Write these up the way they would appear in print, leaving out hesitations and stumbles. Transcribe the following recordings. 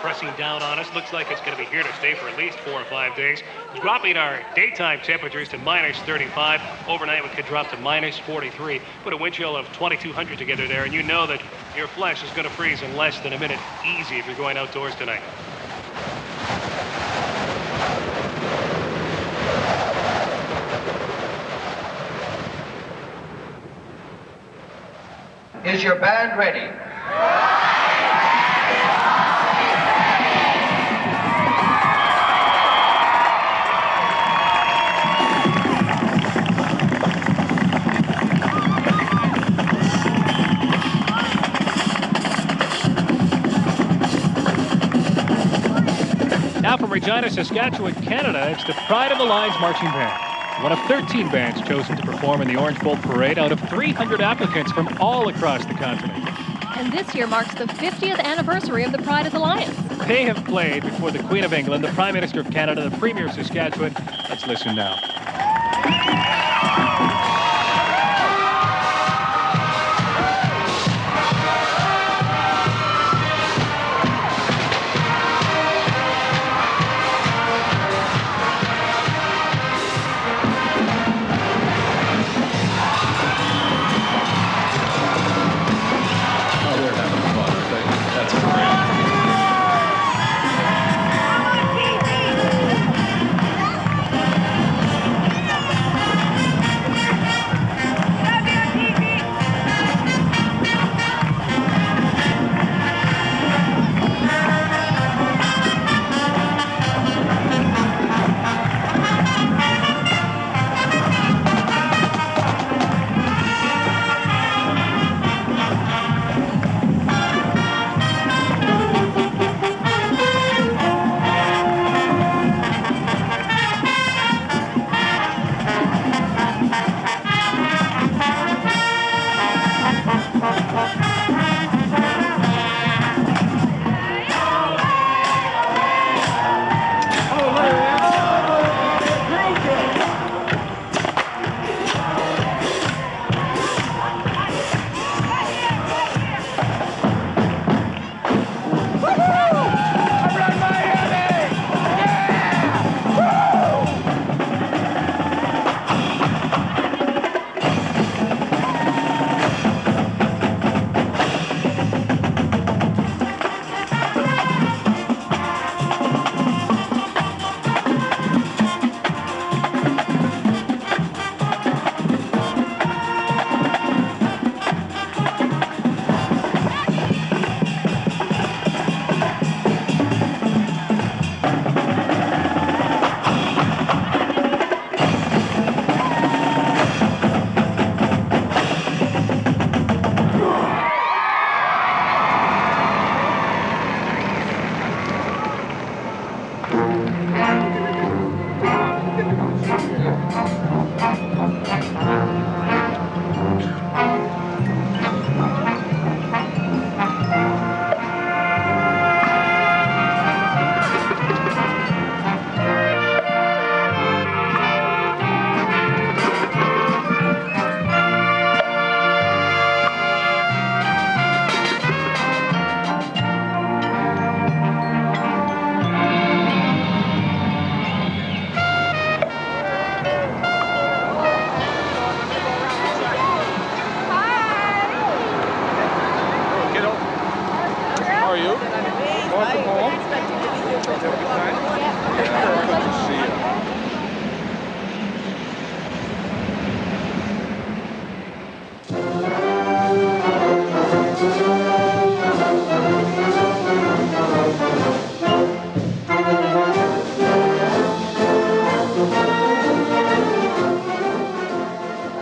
pressing down on us. Looks like it's going to be here to stay for at least 4 or 5 days. Dropping our daytime temperatures to minus 35. Overnight, we could drop to minus 43. Put a wind chill of 2,200 together there, and you know that your flesh is going to freeze in less than a minute easy if you're going outdoors tonight. Is your band ready? Now from Regina, Saskatchewan, Canada, it's the Pride of the Lines Marching Band. One of 13 bands chosen to perform in the Orange Bowl Parade out of 300 applicants from all across the continent. And this year marks the 50th anniversary of the Pride of the Lions. They have played before the Queen of England, the Prime Minister of Canada, the Premier of Saskatchewan. Let's listen now.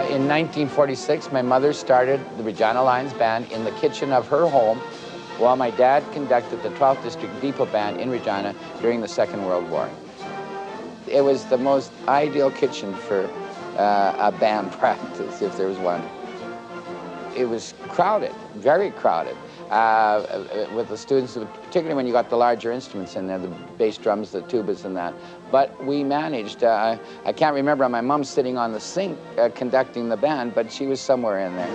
In 1946, my mother started the Regina Lions Band in the kitchen of her home while my dad conducted the 12th District Depot Band in Regina during the Second World War. It was the most ideal kitchen for a band practice, if there was one. It was crowded, very crowded, with the students, particularly when you got the larger instruments in there, the bass drums, the tubas and that. But we managed. I can't remember my mom sitting on the sink conducting the band, but she was somewhere in there.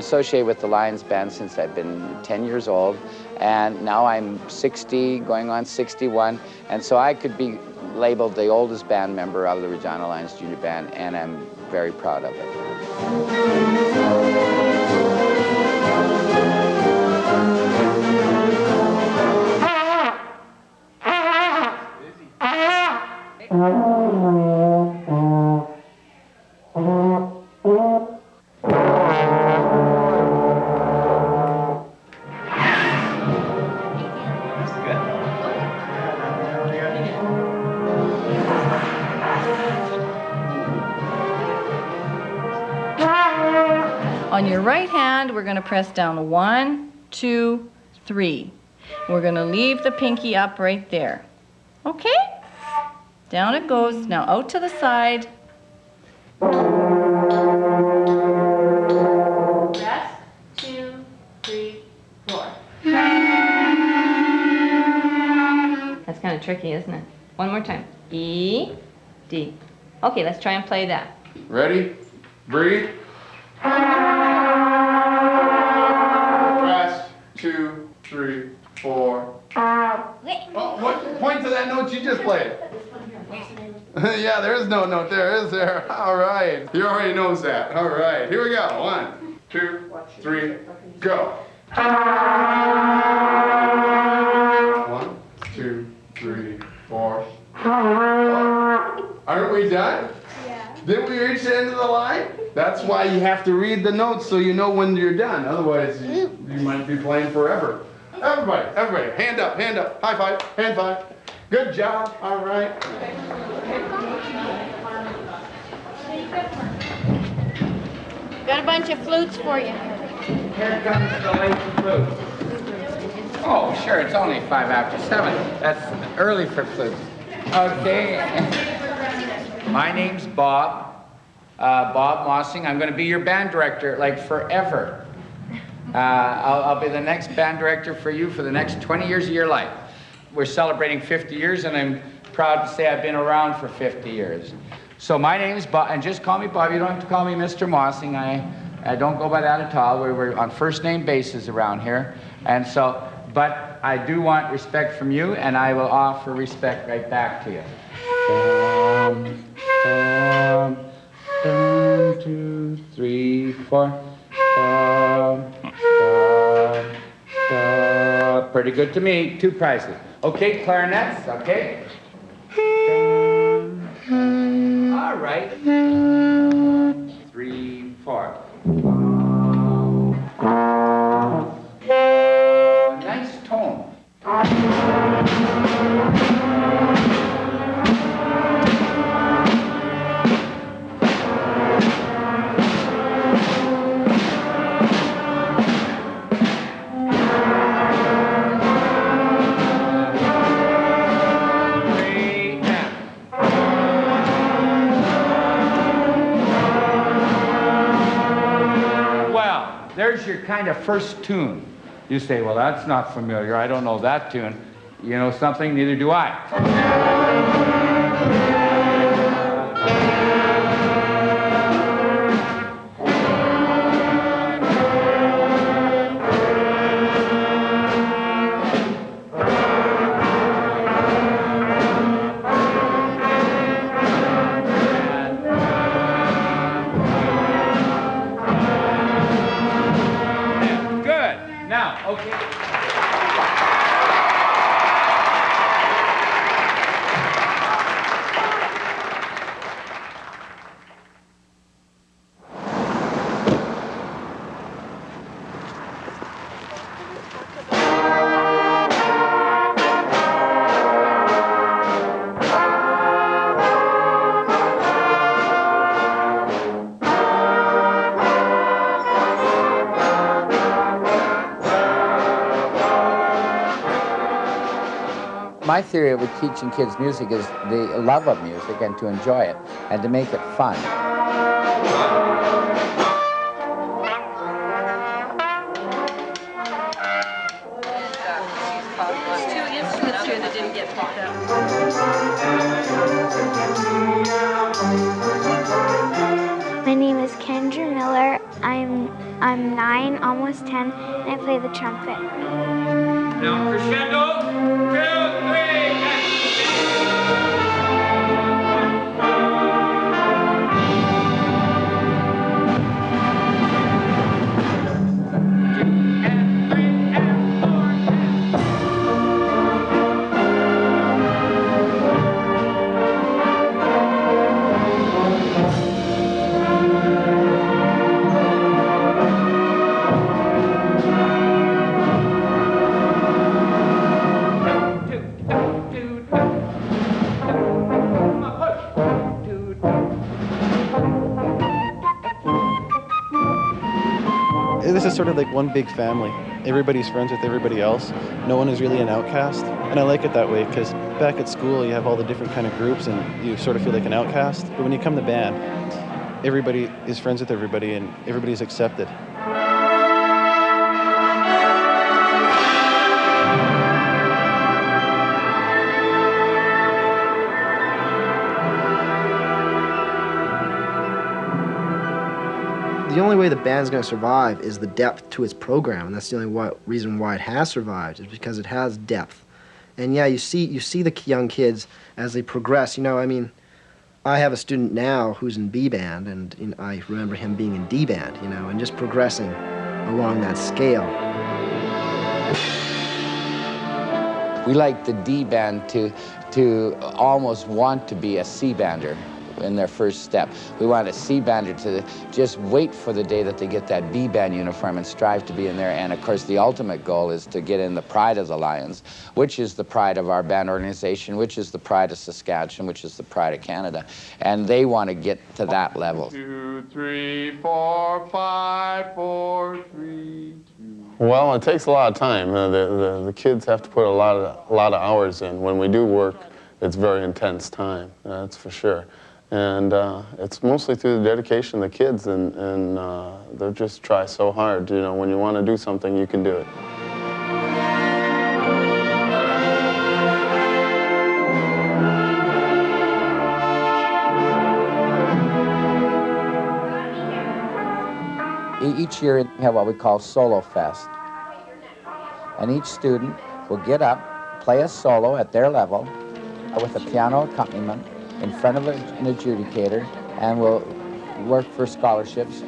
associated with the Lions Band since I've been 10 years old, and now I'm 60, going on 61, and so I could be labeled the oldest band member of the Regina Lions Junior Band, and I'm very proud of it. On your right hand, we're going to press down 1, 2, 3. We're going to leave the pinky up right there. Okay? Down it goes. Now out to the side. Rest. 2, 3, 4. That's kind of tricky, isn't it? One more time. E, D. Okay, let's try and play that. Ready? Breathe. Rest. 2, 3, 4. Oh, what? Point to that note you just played. Yeah, there is no note there, is there? All right. He already knows that. All right. Here we go. 1, 2, 3, go. 1, 2, 3, 4. Aren't we done? Yeah. Didn't we reach the end of the line? That's why you have to read the notes so you know when you're done. Otherwise, you might be playing forever. Everybody, hand up, high five, hand five. Good job, all right. Got a bunch of flutes for you. Here comes the late flute. Oh, sure, it's only 5 after 7. That's early for flutes. Okay. My name's Bob. Bob Mossing. I'm going to be your band director, like forever. I'll be the next band director for you for the next 20 years of your life. We're celebrating 50 years, and I'm proud to say I've been around for 50 years. So my name is Bob, and just call me Bob. You don't have to call me Mr. Mossing. I don't go by that at all. We're on first name basis around here. And so, but I do want respect from you, and I will offer respect right back to you. 1, 2, 3, 4. Pretty good to me. 2 prizes. Okay, clarinets, okay? All right. 3, 4. Nice tone. There's your kind of first tune. You say, well, that's not familiar. I don't know that tune. You know something? Neither do I. My theory with teaching kids music is the love of music and to enjoy it and to make it fun. There's 2 instruments here that didn't get picked up. My name is Kendra Miller. I'm I'm 9, almost 10, and I play the trumpet. Now crescendo, 2, 3, This is sort of like one big family. Everybody's friends with everybody else. No one is really an outcast. And I like it that way because back at school you have all the different kind of groups and you sort of feel like an outcast. But when you come to band, everybody is friends with everybody and everybody's accepted. The only way the band's going to survive is the depth to its program, and that's the only reason why it has survived, is because it has depth. And yeah, you see the young kids as they progress. You know, I mean, I have a student now who's in B band, and I remember him being in D band, you know, and just progressing along that scale. We like the D band to almost want to be a C bander in their first step. We want a C bander to just wait for the day that they get that B band uniform and strive to be in there. And of course, the ultimate goal is to get in the pride of the Lions, which is the pride of our band organization, which is the pride of Saskatchewan, which is the pride of Canada. And they want to get to that level. 2, 3, 4, 5, 4, 3, 2. Well, it takes a lot of time. The kids have to put a lot of hours in. When we do work, it's very intense time, that's for sure. And it's mostly through the dedication of the kids, and they just try so hard. You know, when you want to do something, you can do it. Each year we have what we call Solo Fest. And each student will get up, play a solo at their level with a piano accompaniment in front of an adjudicator, and will work for scholarships.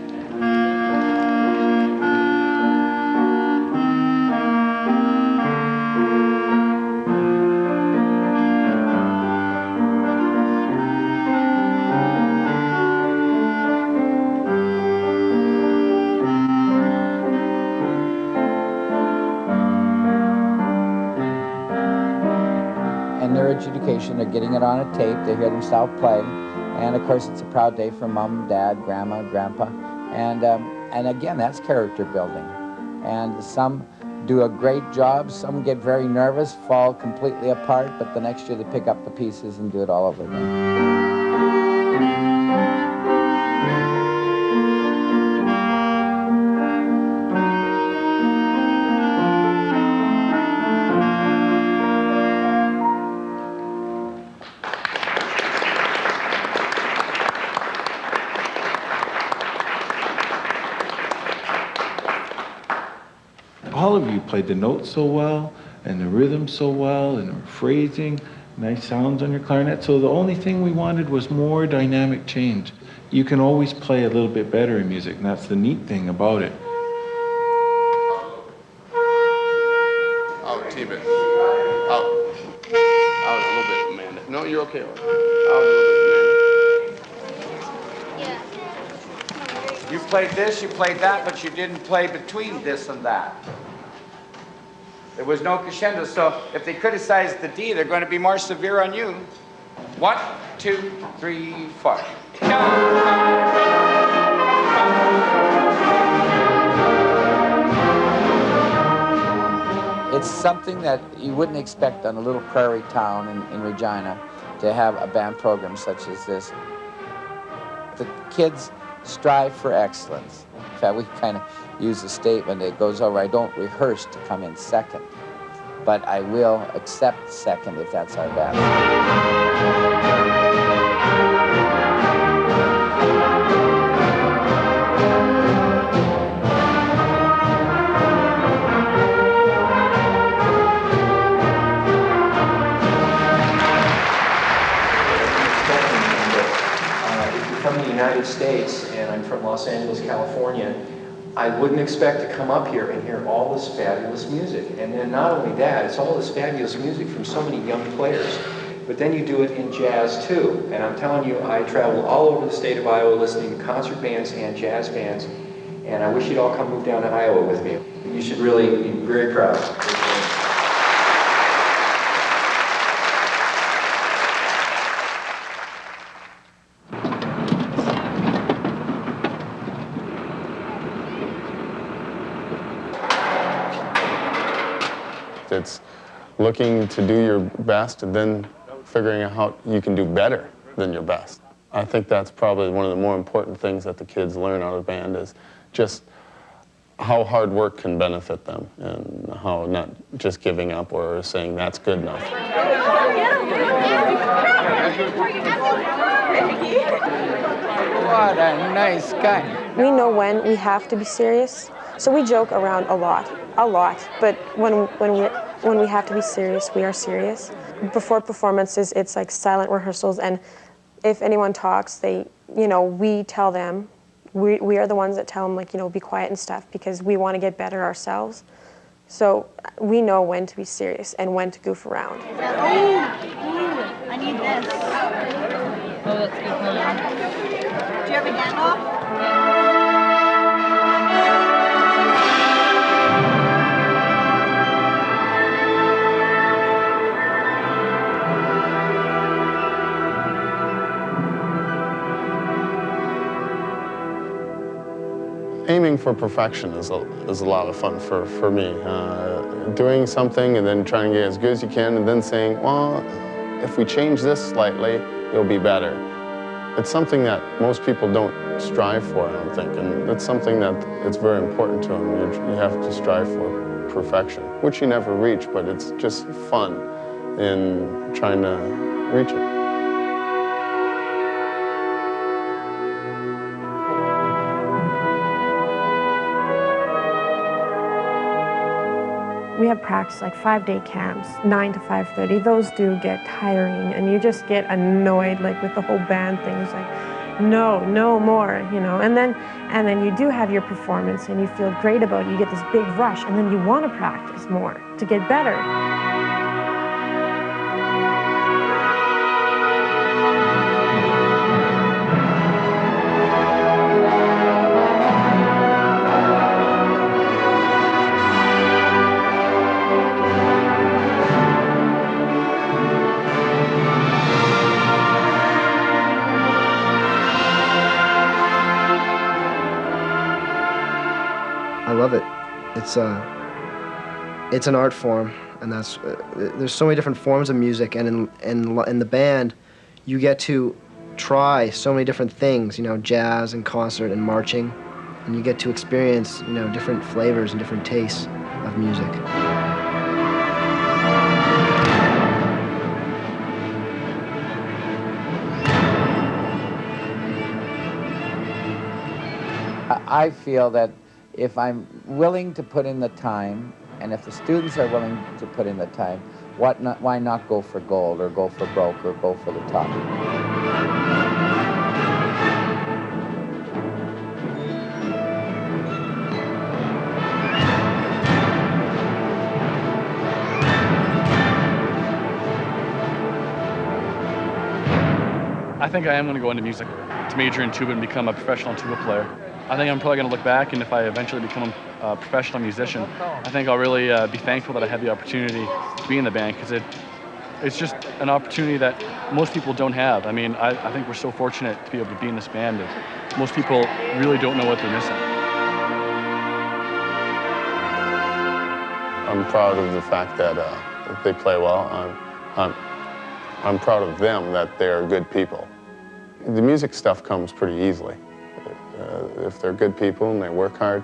And their adjudication, they're getting it on a tape, they hear themselves play, and of course it's a proud day for mom, dad, grandma, grandpa, and again, that's character building. And some do a great job, some get very nervous, fall completely apart, but the next year they pick up the pieces and do it all over again. All of you played the notes so well, and the rhythm so well, and the phrasing, nice sounds on your clarinet. So the only thing we wanted was more dynamic change. You can always play a little bit better in music, and that's the neat thing about it. Out, team it. Out. Out a little bit, Amanda. No, you're okay. Out a little bit, Amanda. You played this, you played that, but you didn't play between this and that. There was no crescendo, so if they criticize the D, they're going to be more severe on you. 1, 2, 3, 4. It's something that you wouldn't expect on a little prairie town in Regina to have a band program such as this. The kids strive for excellence. In fact, we kind of use a statement that goes over, I don't rehearse to come in second, but I will accept second if that's our best. United States and I'm from Los Angeles, California, I wouldn't expect to come up here and hear all this fabulous music. And then not only that, it's all this fabulous music from so many young players. But then you do it in jazz too. And I'm telling you, I travel all over the state of Iowa listening to concert bands and jazz bands. And I wish you'd all come move down to Iowa with me. You should really be very proud. It's looking to do your best and then figuring out how you can do better than your best. I think that's probably one of the more important things that the kids learn out of band is just how hard work can benefit them and how not just giving up or saying that's good enough. What a nice guy. We know when we have to be serious, so we joke around a lot, but when we have to be serious, we are serious. Before performances, it's like silent rehearsals, and if anyone talks, we tell them, we are the ones that tell them, like, be quiet and stuff, because we want to get better ourselves. So we know when to be serious and when to goof around. Ooh, I need this. Oh, that's good. Do you have a handoff? Aiming for perfection is a lot of fun for me. Doing something and then trying to get as good as you can and then saying, well, if we change this slightly, it'll be better. It's something that most people don't strive for, I don't think, and it's something that it's very important to them. You have to strive for perfection, which you never reach, but it's just fun in trying to reach it. We have practice like 5-day camps, 9 to 5:30. Those do get tiring, and you just get annoyed, like with the whole band thing. It's like, no more, And then you do have your performance, and you feel great about it. You get this big rush, and then you want to practice more to get better. I love it. It's an art form, and that's there's so many different forms of music, and in the band, you get to try so many different things. Jazz and concert and marching, and you get to experience different flavors and different tastes of music. I feel that if I'm willing to put in the time, and if the students are willing to put in the time, why not go for gold or go for broke or go for the top? I think I am going to go into music, to major in tuba and become a professional tuba player. I think I'm probably going to look back, and if I eventually become a professional musician, I think I'll really be thankful that I had the opportunity to be in the band, because it's just an opportunity that most people don't have. I mean, I think we're so fortunate to be able to be in this band, and most people really don't know what they're missing. I'm proud of the fact that they play well. I'm proud of them that they're good people. The music stuff comes pretty easily. If they're good people and they work hard,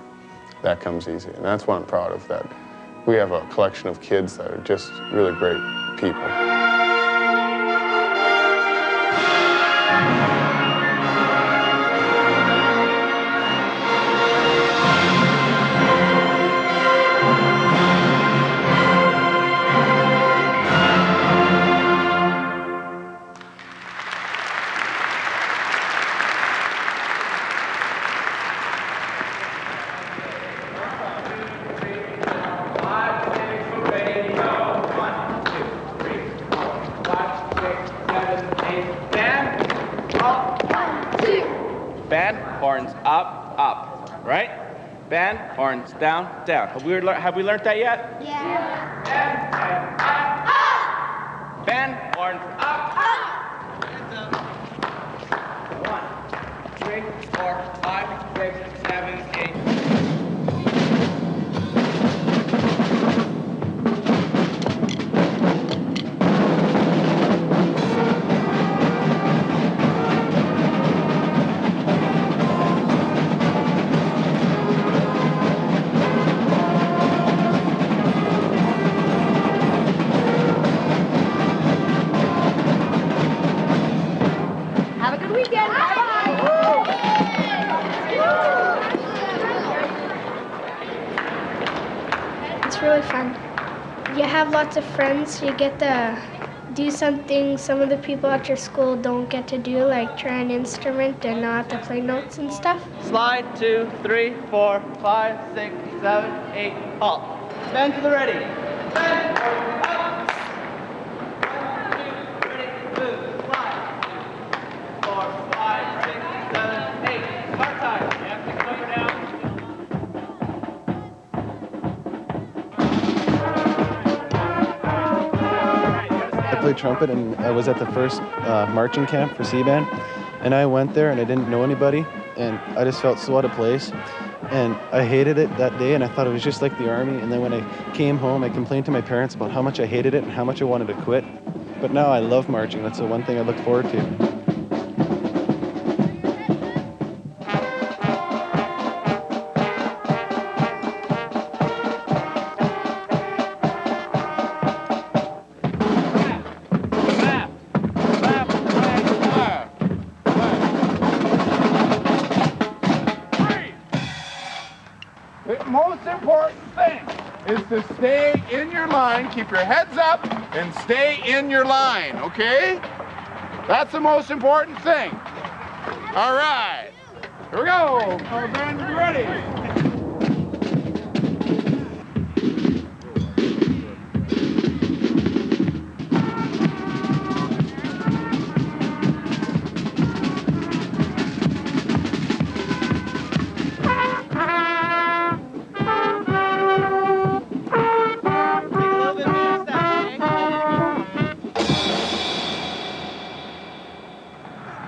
that comes easy. And that's what I'm proud of, that we have a collection of kids that are just really great people. Band, horns up, up, right? Band, horns down, down. Have we learned that yet? Yeah. Band, horns up, up. 1, 2, 3, 4, 5, 6, 7, 8. Have a good weekend. Bye-bye. It's really fun. You have lots of friends. You get to do something some of the people at your school don't get to do, like try an instrument and not have to play notes and stuff. Slide, 2, 3, 4, 5, 6, 7, 8, halt. Stand to the ready. Bend, up. 1, 2, ready, move, slide. 4, 5, 6, 7, 8. Start time. You have to cover down. I played trumpet, and I was at the first marching camp for C-Band, and I went there and I didn't know anybody, and I just felt so out of place, and I hated it that day, and I thought it was just like the Army. And then when I came home, I complained to my parents about how much I hated it and how much I wanted to quit. But now I love marching. That's the one thing I look forward to. The most important thing is to stay in your line, keep your heads up, and stay in your line, okay? That's the most important thing. All right, here we go. Our band is ready.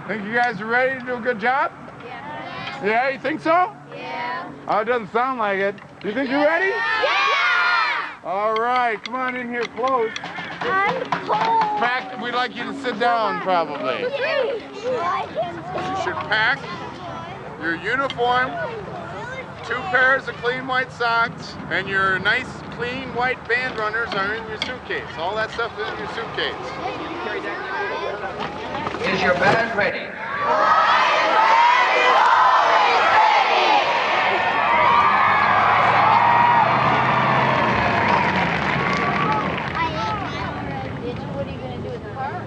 Think you guys are ready to do a good job? Yeah. Yeah, you think so? Yeah. Oh, it doesn't sound like it. You think you're ready? Yeah! All right, come on in here close. I'm cold. In fact, we'd like you to sit down, probably. You should pack your uniform, 2 pairs of clean white socks, and your nice clean white band runners are in your suitcase. All that stuff is in your suitcase. Is your band ready?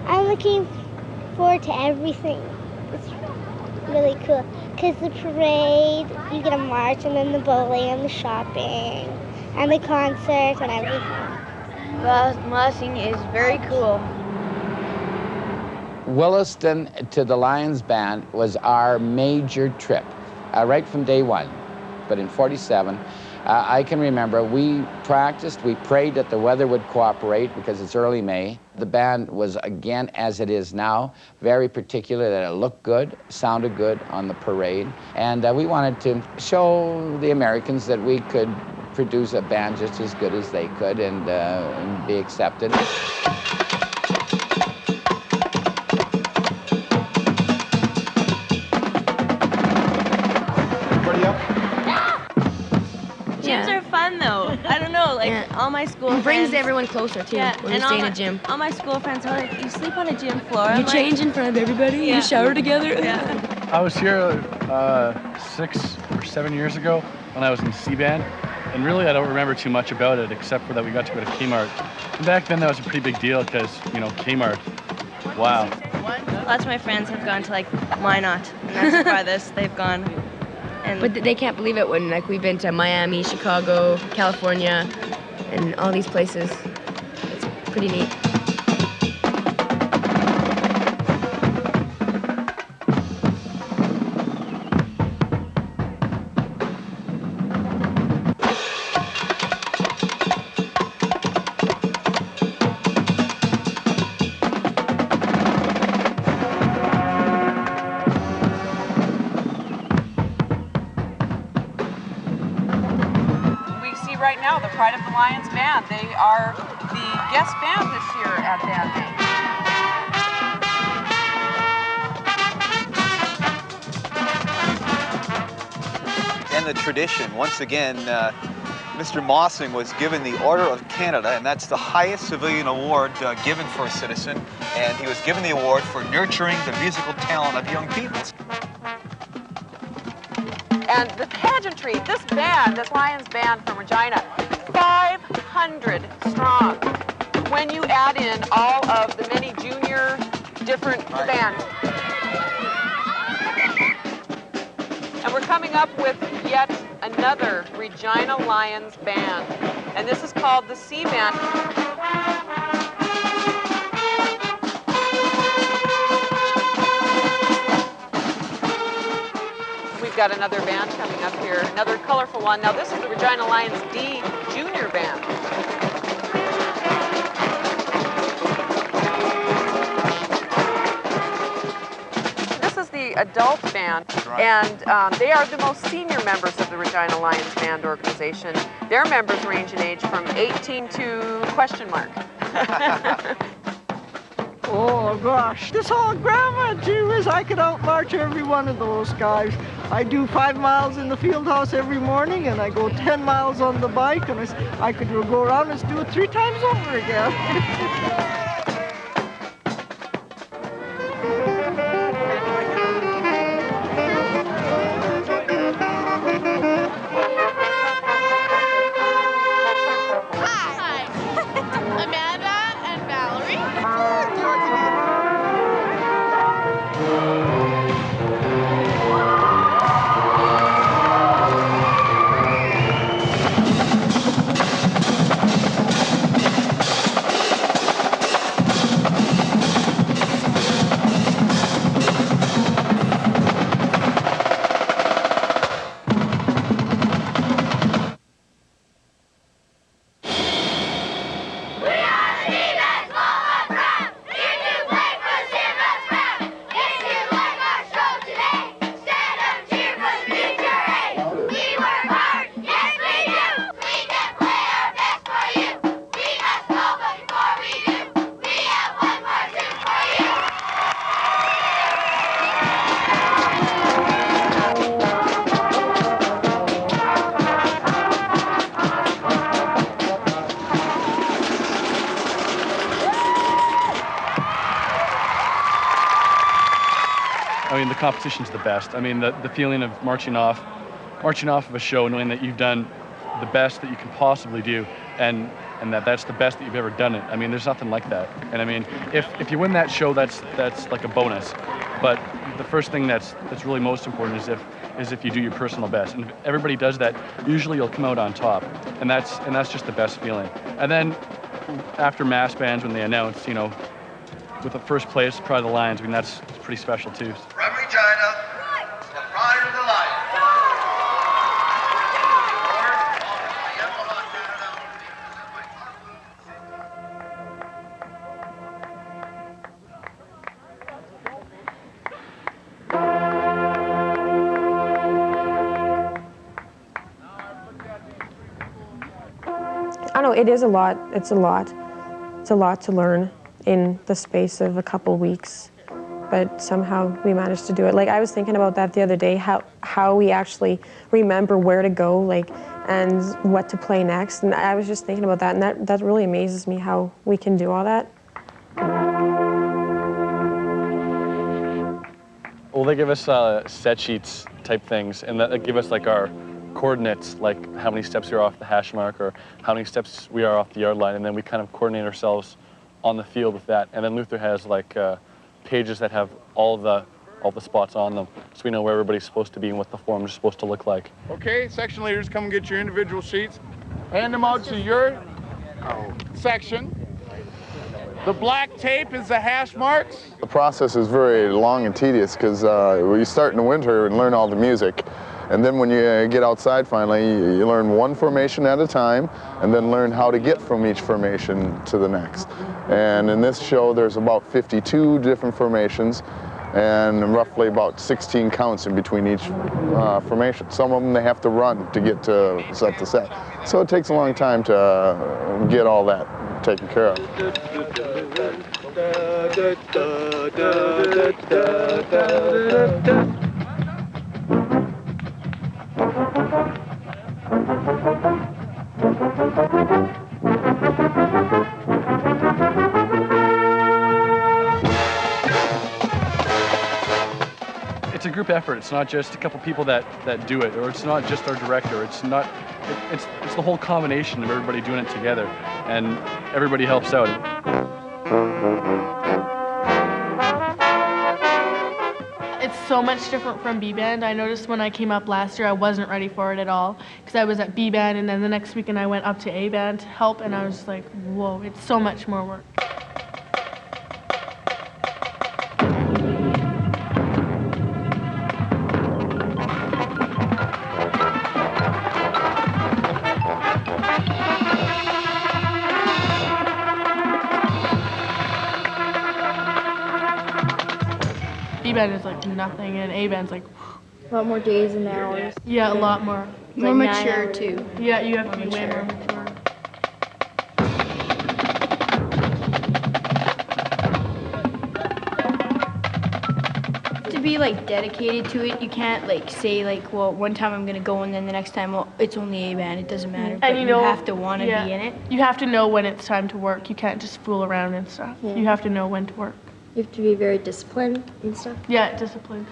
I'm looking forward to everything. It's really cool. Because the parade, you get a march, and then the bowling, and the shopping, and the concert, and everything. Marching is very cool. Williston to the Lions Band was our major trip, right from day one. But in '47, I can remember we practiced, we prayed that the weather would cooperate because it's early May. The band was, again, as it is now, very particular that it looked good, sounded good on the parade. And we wanted to show the Americans that we could produce a band just as good as they could and be accepted. Gyms are fun though. I don't know, like all my school friends. It brings everyone closer too when you stay in a gym. All my school friends are like, you sleep on a gym floor. You change in front of everybody, you shower together. I was here 6 or 7 years ago when I was in C-Band, and really I don't remember too much about it except for that we got to go to Kmart. And back then that was a pretty big deal because, you know, Kmart, wow. Lots of my friends have gone to like Minot, and that's the farthest they've gone. And But they can't believe it when, like, we've been to Miami, Chicago, California, and all these places. It's pretty neat. Band. They are the guest band this year at Band Day. And the tradition, once again, Mr. Mossing was given the Order of Canada, and that's the highest civilian award given for a citizen, and he was given the award for nurturing the musical talent of young people. And the pageantry, this band, this Lions band from Regina, 500 strong. When you add in all of the many junior different bands. And we're coming up with yet another Regina Lions band. And this is called the C Band. We've got another band coming up here, another colorful one. Now this is the Regina Lions D Junior Band. This is the adult band, and they are the most senior members of the Regina Lions Band organization. Their members range in age from 18 to question mark. Oh gosh, this old grandma, gee whiz, I could outmarch every one of those guys. I do 5 miles in the field house every morning, and I go 10 miles on the bike, and I could go around and do it 3 times over again. I mean, the competition's the best. I mean, the feeling of marching off of a show, knowing that you've done the best that you can possibly do, and that's the best that you've ever done it. I mean, there's nothing like that. And I mean, if you win that show, that's like a bonus. But the first thing that's really most important is if you do your personal best. And if everybody does that, usually you'll come out on top. And that's just the best feeling. And then after mass bands, when they announce, you know, with the first place, Pride of the Lions, I mean, it's pretty special too. From Regina, the Pride of the Lions. I don't know, it is a lot. It's a lot. It's a lot to learn in the space of a couple weeks, but somehow we managed to do it. Like, I was thinking about that the other day, how we actually remember where to go, like, and what to play next, and I was just thinking about that, and that really amazes me how we can do all that. Well, they give us set sheets type things, and that give us like our coordinates, like how many steps we're off the hash mark or how many steps we are off the yard line, and then we kind of coordinate ourselves on the field with that. And then Luther has like pages that have all the spots on them, so we know where everybody's supposed to be and what the forms are supposed to look like. Okay, section leaders, come and get your individual sheets. Hand them out to your section. The black tape is the hash marks. The process is very long and tedious because you start in the winter and learn all the music. And then when you get outside finally, you learn one formation at a time and then learn how to get from each formation to the next. And in this show, there's about 52 different formations. and roughly about 16 counts in between each formation. Some of them they have to run to get to set to set. So it takes a long time to get all that taken care of. It's a group effort. It's not just a couple people that do it, or it's not just our director. It's not. It's the whole combination of everybody doing it together, and everybody helps out. It's so much different from B-Band. I noticed when I came up last year, I wasn't ready for it at all, because I was at B-Band, and then the next weekend I went up to A-Band to help, and I was like, whoa, it's so much more work. B-Band is like nothing, and A-Band's like a lot more days and hours. Yeah, a lot more. More mature too. Yeah, you have to be way more mature. To be like dedicated to it, you can't like say like, well, one time I'm gonna go and then the next time, well, it's only A-Band, it doesn't matter. And But you you know, have to want to yeah, be in it. You have to know when it's time to work. You can't just fool around and stuff. Yeah. You have to know when to work. You have to be very disciplined and stuff. Yeah, disciplined.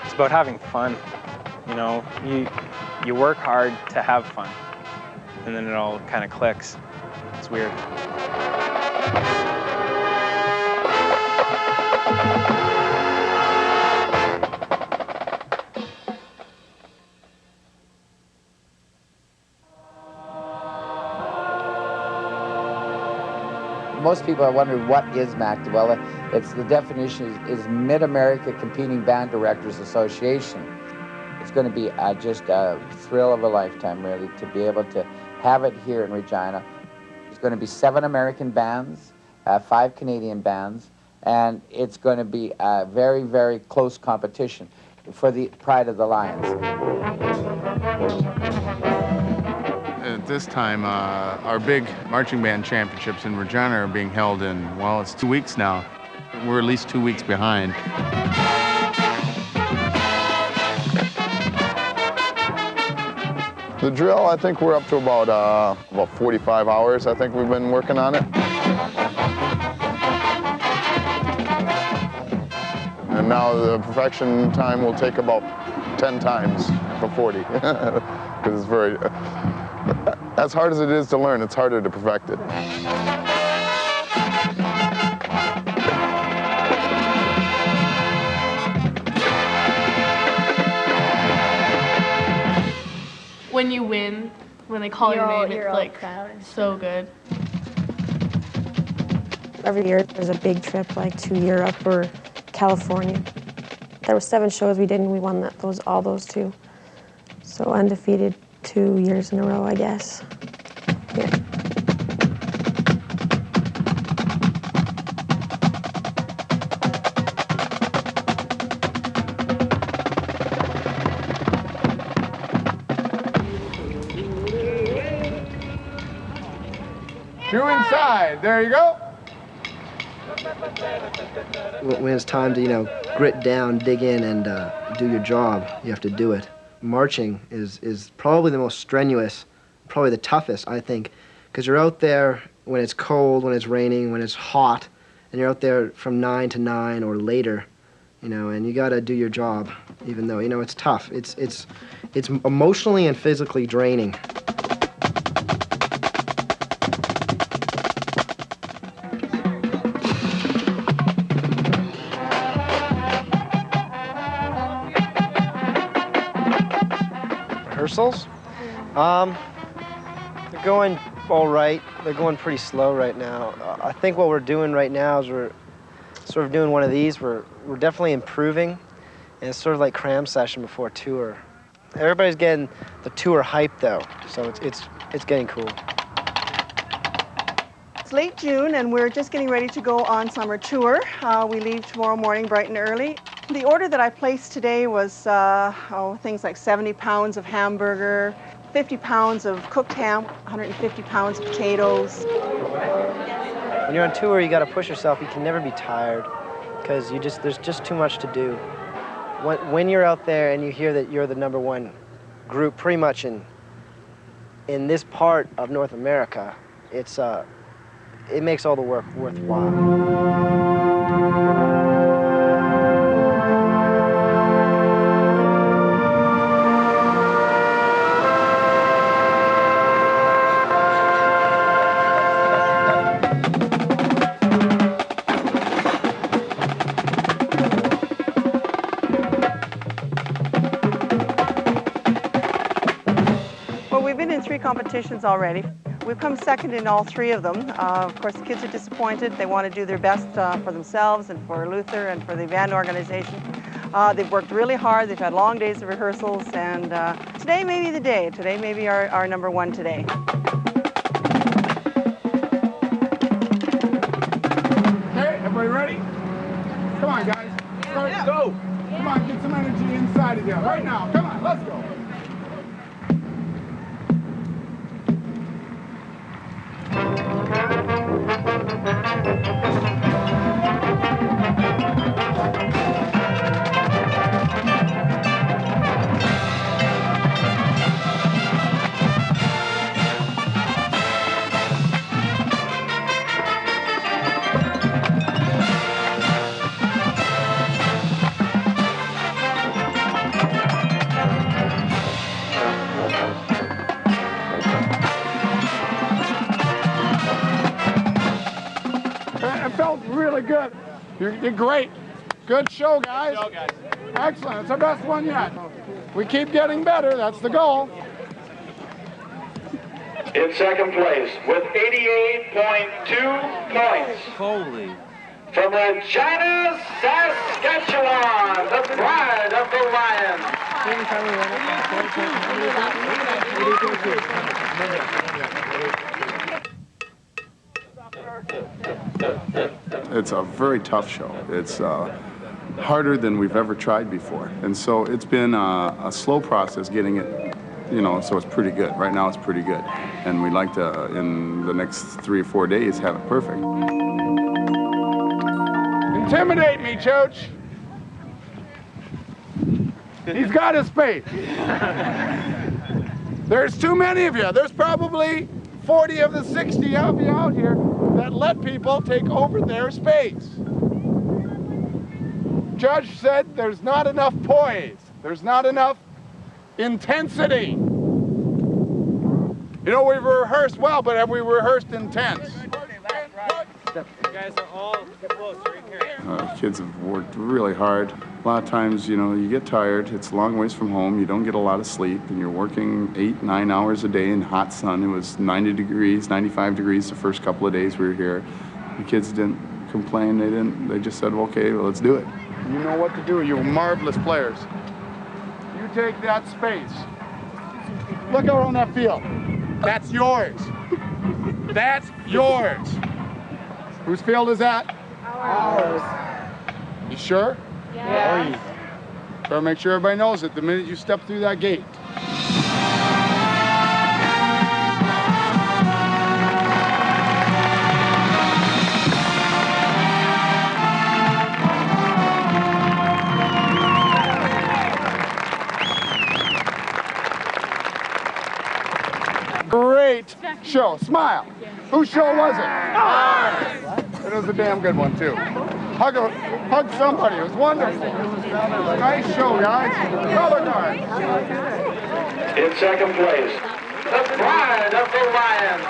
It's about having fun. You know, you work hard to have fun, and then it all kind of clicks. It's weird. Most people are wondering what is MACD. Well, it's the definition is Mid-America Competing Band Directors Association. It's going to be just a thrill of a lifetime, really, to be able to have it here in Regina. It's going to be 7 American bands, 5 Canadian bands, and it's going to be a very, very close competition for the pride of the Lions. At this time, our big marching band championships in Regina are being held in, well, it's 2 weeks now. We're at least 2 weeks behind. The drill, I think we're up to about 45 hours. I think we've been working on it. And now the perfection time will take about 10 times for 40, because it's very, as hard as it is to learn, it's harder to perfect it. When you win, when they call your name, it's like so good. Every year there's a big trip like to Europe or California. There were 7 shows we did and we won all those 2. So undefeated 2 years in a row, I guess. Yeah. Two inside, there you go. When it's time to, you know, grit down, dig in, and do your job, you have to do it. Marching is probably the most strenuous, probably the toughest, I think, because you're out there when it's cold, when it's raining, when it's hot, and you're out there from 9 to 9 or later, you know, and you got to do your job, even though, you know, it's tough. It's emotionally and physically draining. Rehearsals? They're going all right. They're going pretty slow right now. I think what we're doing right now is we're sort of doing one of these. We're definitely improving, and it's sort of like cram session before tour. Everybody's getting the tour hype though, so it's getting cool. It's late June, and we're just getting ready to go on summer tour. We leave tomorrow morning bright and early. The order that I placed today was things like 70 pounds of hamburger, 50 pounds of cooked ham, 150 pounds of potatoes. When you're on tour, you got to push yourself. You can never be tired because there's just too much to do. When you're out there and you hear that you're the #1 group pretty much in this part of North America, it makes all the work worthwhile. Well, we've been in 3 competitions already. We've come second in all 3 of them. Of course, the kids are disappointed. They want to do their best for themselves and for Luther and for the band organization. They've worked really hard. They've had long days of rehearsals, and today may be the day. Today may be our #1 today. Okay, everybody ready? Come on, guys. Let's go. Come on, get some energy inside of you. Right now. Come on, let's go. It felt really good. You did great. Good show, guys. Good show, guys. Excellent. It's our best one yet. We keep getting better. That's the goal. In second place with 88.2 points. Holy. From Regina, Saskatchewan, the pride of the Lions. It's a very tough show. It's harder than we've ever tried before. And so it's been a slow process getting it, so it's pretty good. Right now it's pretty good. And we'd like to, in the next 3 or 4 days, have it perfect. Intimidate me, Chooch. He's got his space. There's too many of you. There's probably 40 of the 60 of you out here that let people take over their space. Judge said there's not enough poise. There's not enough intensity. We've rehearsed well, but have we rehearsed intense? You guys are all too close right here. Kids have worked really hard. A lot of times, you get tired. It's a long ways from home. You don't get a lot of sleep, and you're working 8, 9 hours a day in hot sun. It was 90 degrees, 95 degrees the first couple of days we were here. The kids didn't complain. They just said, well, okay, well, let's do it. You know what to do. You're marvelous players. You take that space. Look out on that field. That's yours. That's yours. Whose field is that? Ours. You sure? Yes. Better make sure everybody knows it the minute you step through that gate. Great show. Smile. Whose show was it? Ours. It was a damn good one, too. Hug somebody. It was wonderful. Nice show, guys. Color guard. In second place, the pride of the Lions.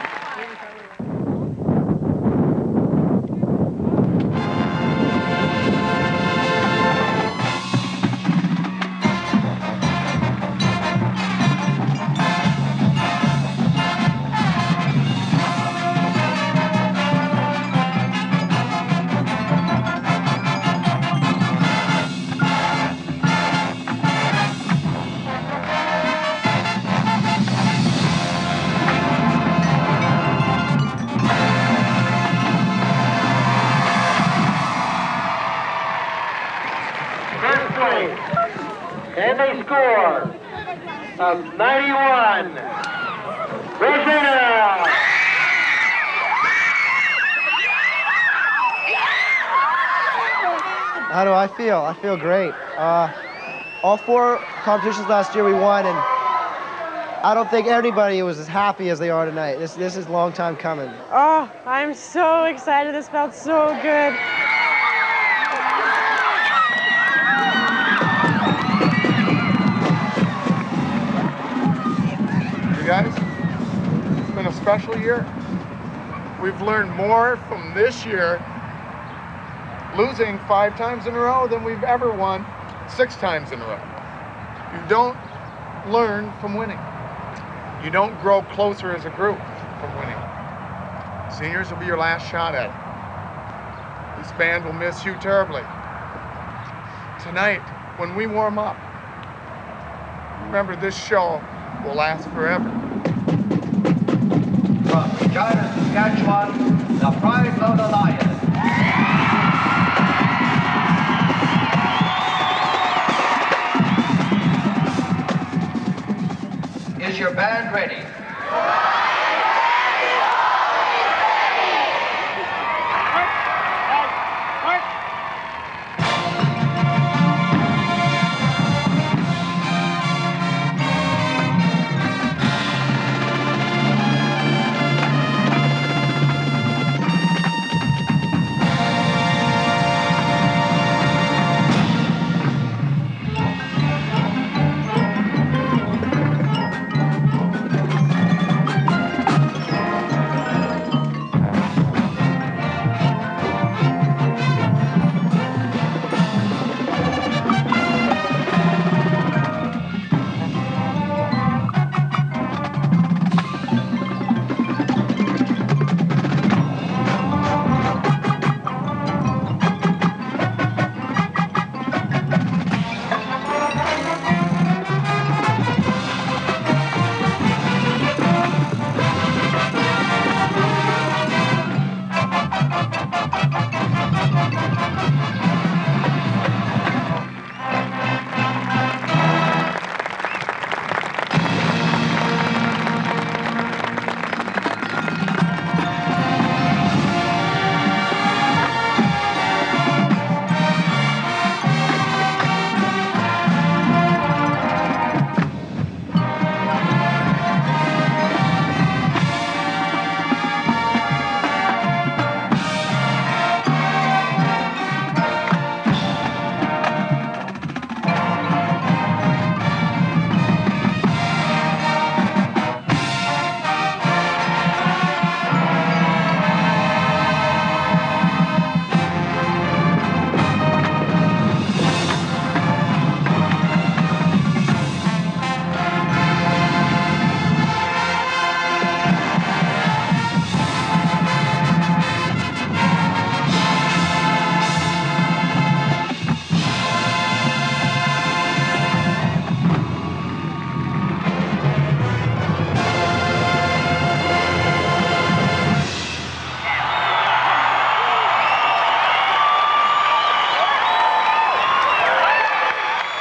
of 91, Regina. How do I feel? I feel great. All 4 competitions last year we won, and I don't think anybody was as happy as they are tonight. This is a long time coming. Oh, I'm so excited. This felt so good. You guys, it's been a special year. We've learned more from this year, losing 5 times in a row, than we've ever won 6 times in a row. You don't learn from winning. You don't grow closer as a group from winning. Seniors will be your last shot at it. This band will miss you terribly. Tonight, when we warm up, remember this show will last forever. From Regina, Saskatchewan, the Pride of the Lion. Is your band ready?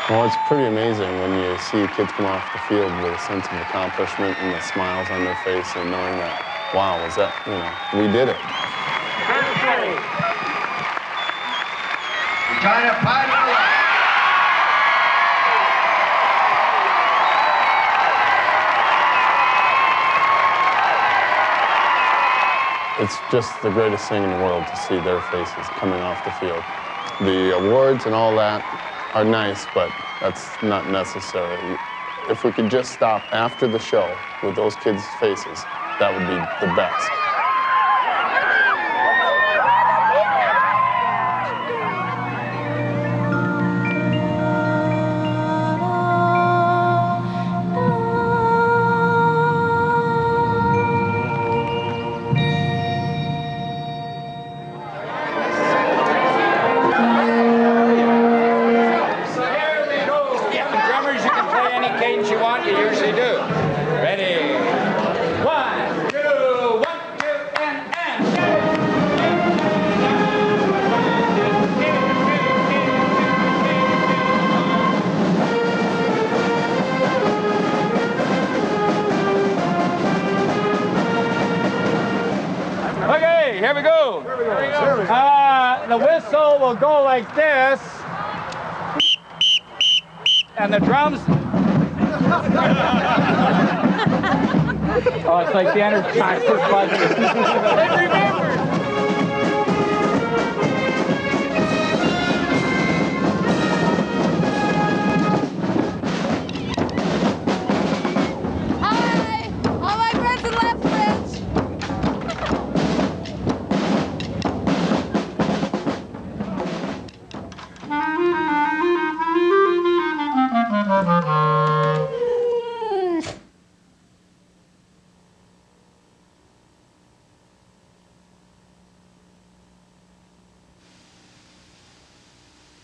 Well, it's pretty amazing when you see kids come off the field with a sense of accomplishment and the smiles on their face and knowing that, wow, was that, we did it. Regina Pride of the Lion. It's just the greatest thing in the world to see their faces coming off the field. The awards and all that are nice, but that's not necessary. If we could just stop after the show with those kids' faces, that would be the best. You usually do. Ready? 1, 2, 1. here we go. The whistle will go like this. And the drums. Oh, it's like the Energizer Bunny. And remember,